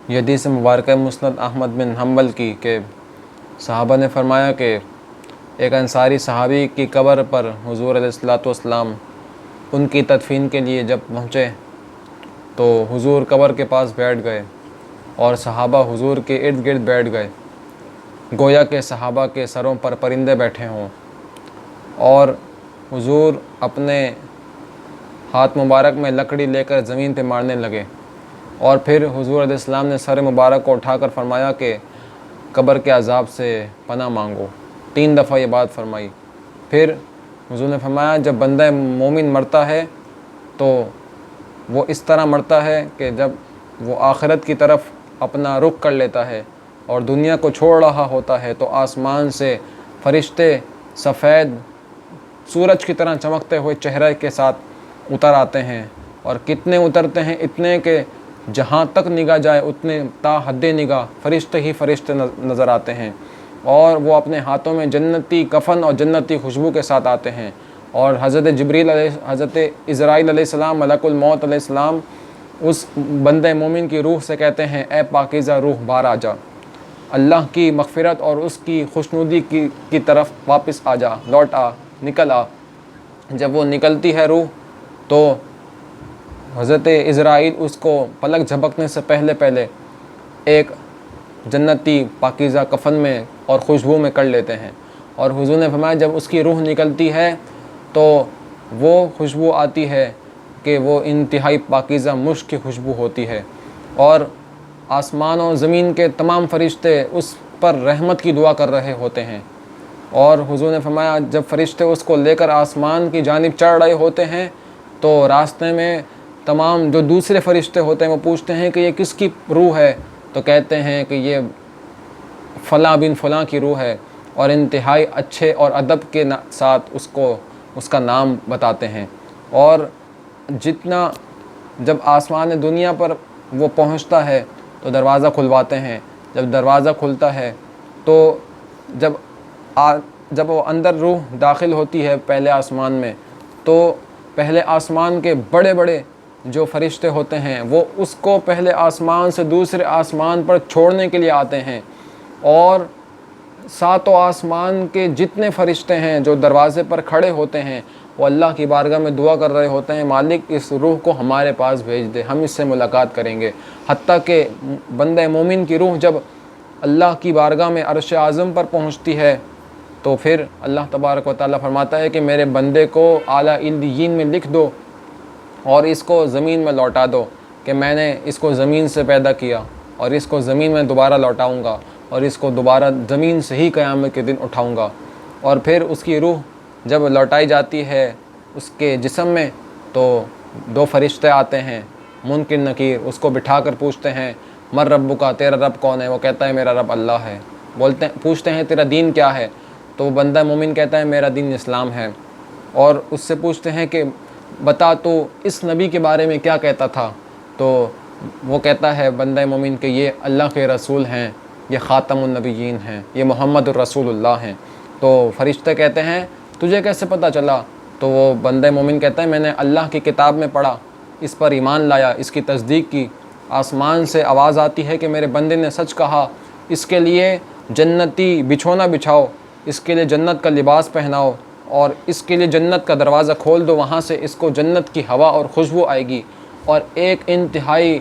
یہ حدیث مبارکہ مسند احمد بن حنبل کی کہ صحابہ نے فرمایا کہ ایک انصاری صحابی کی قبر پر حضور علیہ الصلوۃ والسلام ان کی تدفین کے لیے جب پہنچے تو حضور قبر کے پاس بیٹھ گئے اور صحابہ حضور کے ارد گرد بیٹھ گئے، گویا کہ صحابہ کے سروں پر پرندے بیٹھے ہوں، اور حضور اپنے ہاتھ مبارک میں لکڑی لے کر زمین پہ مارنے لگے، اور پھر حضور علیہ السلام نے سر مبارک کو اٹھا کر فرمایا کہ قبر کے عذاب سے پناہ مانگو، 3 دفعہ یہ بات فرمائی۔ پھر حضور نے فرمایا جب بندہ مومن مرتا ہے تو وہ اس طرح مرتا ہے کہ جب وہ آخرت کی طرف اپنا رخ کر لیتا ہے اور دنیا کو چھوڑ رہا ہوتا ہے تو آسمان سے فرشتے سفید سورج کی طرح چمکتے ہوئے چہرے کے ساتھ اتر آتے ہیں، اور کتنے اترتے ہیں، اتنے کہ جہاں تک نگاہ جائے اتنے تا حد نگاہ فرشتے ہی فرشتے نظر آتے ہیں، اور وہ اپنے ہاتھوں میں جنتی کفن اور جنتی خوشبو کے ساتھ آتے ہیں، اور حضرت عزرائیل علیہ السلام ملک الموت علیہ السلام اس بندہ مومن کی روح سے کہتے ہیں اے پاکیزہ روح باہر آ جا، اللہ کی مغفرت اور اس کی خوشنودی کی طرف واپس آ جا، لوٹ آ، نکل آ۔ جب وہ نکلتی ہے روح تو حضرت عزرائیل اس کو پلک جھپکنے سے پہلے ایک جنتی پاکیزہ کفن میں اور خوشبو میں کر لیتے ہیں، اور حضور نے فرمایا جب اس کی روح نکلتی ہے تو وہ خوشبو آتی ہے کہ وہ انتہائی پاکیزہ مشک کی خوشبو ہوتی ہے، اور آسمان و زمین کے تمام فرشتے اس پر رحمت کی دعا کر رہے ہوتے ہیں، اور حضور نے فرمایا جب فرشتے اس کو لے کر آسمان کی جانب چڑھ رہے ہوتے ہیں تو راستے میں تمام جو دوسرے فرشتے ہوتے ہیں وہ پوچھتے ہیں کہ یہ کس کی روح ہے، تو کہتے ہیں کہ یہ فلاں بن فلاں کی روح ہے، اور انتہائی اچھے اور ادب کے ساتھ اس کا نام بتاتے ہیں، اور جتنا جب آسمان دنیا پر وہ پہنچتا ہے تو دروازہ کھلواتے ہیں، جب دروازہ کھلتا ہے تو جب وہ اندر روح داخل ہوتی ہے پہلے آسمان میں تو پہلے آسمان کے بڑے بڑے جو فرشتے ہوتے ہیں وہ اس کو پہلے آسمان سے دوسرے آسمان پر چھوڑنے کے لیے آتے ہیں، اور 7 آسمان کے جتنے فرشتے ہیں جو دروازے پر کھڑے ہوتے ہیں وہ اللہ کی بارگاہ میں دعا کر رہے ہوتے ہیں مالک اس روح کو ہمارے پاس بھیج دے، ہم اس سے ملاقات کریں گے۔ حتیٰ کہ بندہ مومن کی روح جب اللہ کی بارگاہ میں عرش اعظم پر پہنچتی ہے تو پھر اللہ تبارک و تعالیٰ فرماتا ہے کہ میرے بندے کو اعلیٰ علیین میں لکھ دو اور اس کو زمین میں لوٹا دو کہ میں نے اس کو زمین سے پیدا کیا اور اس کو زمین میں دوبارہ لوٹاؤں گا اور اس کو دوبارہ زمین سے ہی قیامت کے دن اٹھاؤں گا۔ اور پھر اس کی روح جب لوٹائی جاتی ہے اس کے جسم میں تو 2 فرشتے آتے ہیں منکر نکیر، اس کو بٹھا کر پوچھتے ہیں مر رب کا، تیرا رب کون ہے؟ وہ کہتا ہے میرا رب اللہ ہے۔ پوچھتے ہیں تیرا دین کیا ہے؟ تو وہ بندہ مومن کہتا ہے میرا دین اسلام ہے، اور اس سے پوچھتے ہیں کہ بتا تو اس نبی کے بارے میں کیا کہتا تھا؟ تو وہ کہتا ہے بندہ مومن کہ یہ اللہ کے رسول ہیں، یہ خاتم النبیین ہیں، یہ محمد الرسول اللہ ہیں۔ تو فرشتے کہتے ہیں تجھے کیسے پتہ چلا؟ تو وہ بندہ مومن کہتا ہے میں نے اللہ کی کتاب میں پڑھا، اس پر ایمان لایا، اس کی تصدیق کی، آسمان سے آواز آتی ہے کہ میرے بندے نے سچ کہا، اس کے لیے جنتی بچھونا بچھاؤ، اس کے لیے جنت کا لباس پہناؤ، اور اس کے لیے جنت کا دروازہ کھول دو، وہاں سے اس کو جنت کی ہوا اور خوشبو آئے گی، اور ایک انتہائی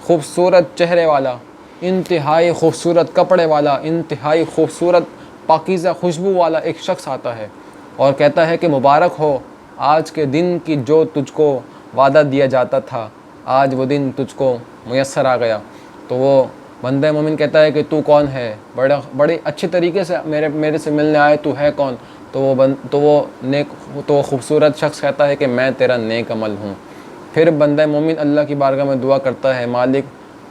خوبصورت چہرے والا، انتہائی خوبصورت کپڑے والا، انتہائی خوبصورت پاکیزہ خوشبو والا ایک شخص آتا ہے اور کہتا ہے کہ مبارک ہو آج کے دن کی جو تجھ کو وعدہ دیا جاتا تھا، آج وہ دن تجھ کو میسر آ گیا۔ تو وہ بندہ مومن کہتا ہے کہ تو کون ہے؟ بڑے اچھے طریقے سے میرے سے ملنے آئے، تو ہے کون؟ تو وہ خوبصورت شخص کہتا ہے کہ میں تیرا نیک عمل ہوں۔ پھر بندہ مومن اللہ کی بارگاہ میں دعا کرتا ہے مالک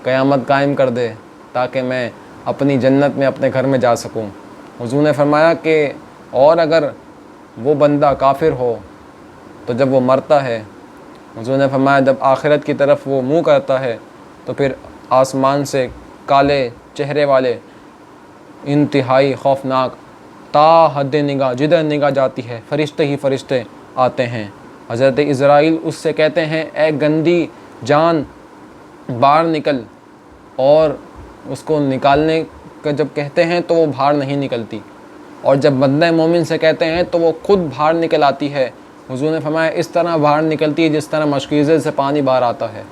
قیامت قائم کر دے تاکہ میں اپنی جنت میں اپنے گھر میں جا سکوں۔ حضور نے فرمایا کہ اور اگر وہ بندہ کافر ہو تو جب وہ مرتا ہے، حضور نے فرمایا جب آخرت کی طرف وہ منہ کرتا ہے تو پھر آسمان سے کالے چہرے والے انتہائی خوفناک تا حد نگاہ جدھر نگاہ جاتی ہے فرشتے ہی فرشتے آتے ہیں۔ حضرت عزرائیل اس سے کہتے ہیں اے گندی جان باہر نکل، اور اس کو نکالنے کا جب کہتے ہیں تو وہ باہر نہیں نکلتی، اور جب بندہ مومن سے کہتے ہیں تو وہ خود باہر نکل آتی ہے۔ حضور نے فرمایا اس طرح باہر نکلتی ہے جس طرح مشکیزے سے پانی باہر آتا ہے،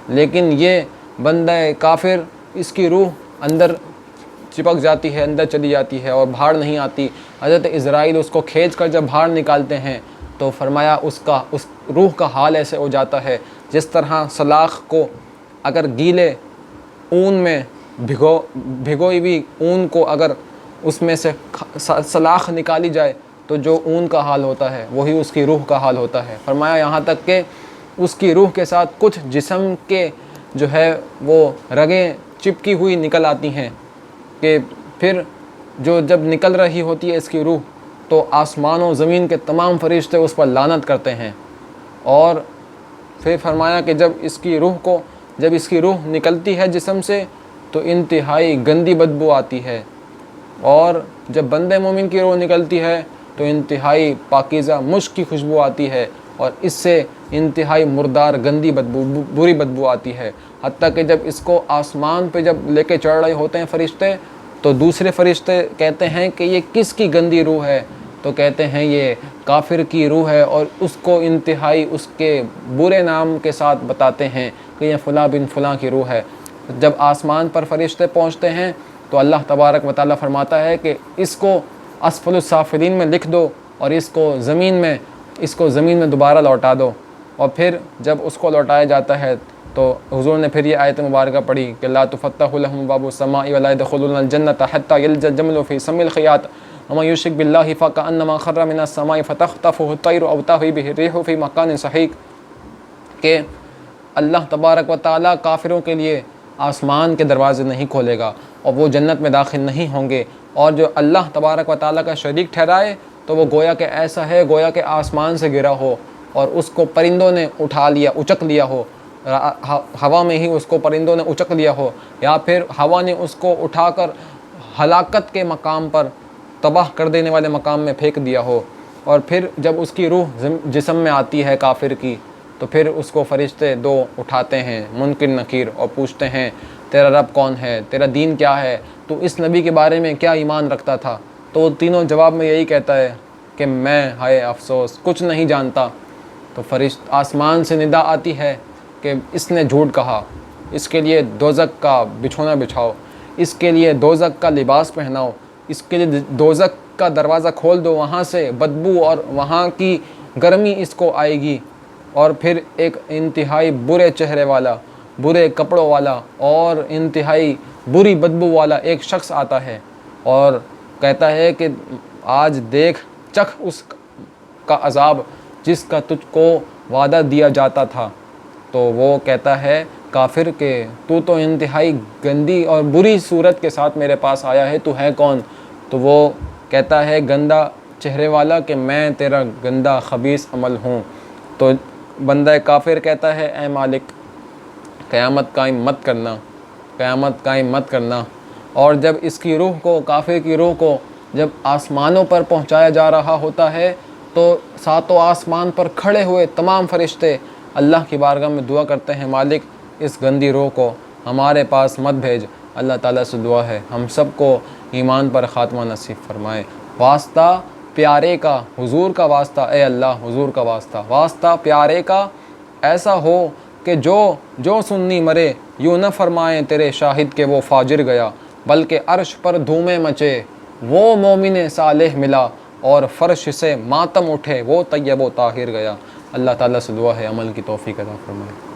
لیکن یہ بندہ کافر، اس کی روح اندر چپک جاتی ہے، اندر چلی جاتی ہے اور باہر نہیں آتی۔ حضرت اسرائیل اس کو کھینچ کر جب باہر نکالتے ہیں تو فرمایا اس روح کا حال ایسے ہو جاتا ہے جس طرح سلاخ کو اگر گیلے اون میں بھگوئی ہوئی اون کو اگر اس میں سے سلاخ نکالی جائے تو جو اون کا حال ہوتا ہے وہی اس کی روح کا حال ہوتا ہے۔ فرمایا یہاں تک کہ اس کی روح کے ساتھ کچھ جسم کے جو ہے وہ رگیں چپکی ہوئی نکل آتی ہیں، کہ پھر جب نکل رہی ہوتی ہے اس کی روح تو آسمان و زمین کے تمام فرشتے اس پر لعنت کرتے ہیں۔ اور پھر فرمایا کہ جب اس کی روح نکلتی ہے جسم سے تو انتہائی گندی بدبو آتی ہے، اور جب بندے مومن کی روح نکلتی ہے تو انتہائی پاکیزہ مشک کی خوشبو آتی ہے، اور اس سے انتہائی مردار گندی بدبو، بری بدبو آتی ہے۔ حتیٰ کہ جب اس کو آسمان پہ جب لے کے چڑھ رہے ہوتے ہیں فرشتے تو دوسرے فرشتے کہتے ہیں کہ یہ کس کی گندی روح ہے؟ تو کہتے ہیں یہ کافر کی روح ہے، اور اس کو انتہائی اس کے برے نام کے ساتھ بتاتے ہیں کہ یہ فلاں بن فلاں کی روح ہے۔ جب آسمان پر فرشتے پہنچتے ہیں تو اللہ تبارک و تعالیٰ فرماتا ہے کہ اس کو اسفل السافلین میں لکھ دو اور اس کو زمین میں دوبارہ لوٹا دو۔ اور پھر جب اس کو لوٹایا جاتا ہے تو حضور نے پھر یہ آیت مبارکہ پڑھی کہ لا تفتح لهم باب السماء ولا يدخلون الجنة حتى يلج الجمل في سم الخياط ومن يشرك بالله فكأنما خر من السماء فتخطفه الطير أو تهوي به الريح في مكان سحيق، کہ اللہ تبارک و تعالیٰ کافروں کے لیے آسمان کے دروازے نہیں کھولے گا اور وہ جنت میں داخل نہیں ہوں گے، اور جو اللہ تبارک و تعالیٰ کا شریک ٹھہرائے تو وہ گویا کہ ایسا ہے گویا کہ آسمان سے گرا ہو اور اس کو پرندوں نے اچک لیا ہو، ہوا میں ہی اس کو پرندوں نے اچک لیا ہو، یا پھر ہوا نے اس کو اٹھا کر ہلاکت کے مقام پر، تباہ کر دینے والے مقام میں پھینک دیا ہو۔ اور پھر جب اس کی روح جسم میں آتی ہے کافر کی تو پھر اس کو فرشتے دو اٹھاتے ہیں، منکر نکیر، اور پوچھتے ہیں تیرا رب کون ہے، تیرا دین کیا ہے، تو اس نبی کے بارے میں کیا ایمان رکھتا تھا؟ تو وہ تینوں جواب میں یہی کہتا ہے کہ میں ہائے افسوس کچھ نہیں جانتا۔ تو آسمان سے ندا آتی ہے کہ اس نے جھوٹ کہا، اس کے لیے دوزخ کا بچھونا بچھاؤ، اس کے لیے دوزخ کا لباس پہناؤ، اس کے لیے دوزخ کا دروازہ کھول دو، وہاں سے بدبو اور وہاں کی گرمی اس کو آئے گی۔ اور پھر ایک انتہائی برے چہرے والا، برے کپڑوں والا اور انتہائی بری بدبو والا ایک شخص آتا ہے اور کہتا ہے کہ آج دیکھ چکھ اس کا عذاب جس کا تجھ کو وعدہ دیا جاتا تھا۔ تو وہ کہتا ہے کافر کہ تو انتہائی گندی اور بری صورت کے ساتھ میرے پاس آیا ہے، تو ہے کون؟ تو وہ کہتا ہے گندا چہرے والا کہ میں تیرا گندا خبیث عمل ہوں۔ تو بندہ کافر کہتا ہے اے مالک قیامت قائم مت کرنا، قیامت قائم مت کرنا۔ اور جب اس کی روح کو، کافر کی روح کو جب آسمانوں پر پہنچایا جا رہا ہوتا ہے تو ساتوں آسمان پر کھڑے ہوئے تمام فرشتے اللہ کی بارگاہ میں دعا کرتے ہیں مالک اس گندی روح کو ہمارے پاس مت بھیج۔ اللہ تعالیٰ سے دعا ہے ہم سب کو ایمان پر خاتمہ نصیب فرمائے۔ واسطہ پیارے کا، حضور کا واسطہ، اے اللہ حضور کا واسطہ، واسطہ پیارے کا ایسا ہو کہ جو سننی مرے، یوں نہ فرمائیں تیرے شاہد کے وہ فاجر گیا، بلکہ عرش پر دھومیں مچے وہ مومن صالح ملا، اور فرش سے ماتم اٹھے وہ طیب و طاہر گیا۔ اللہ تعالیٰ سے دعا ہے عمل کی توفیق عطا فرمائے۔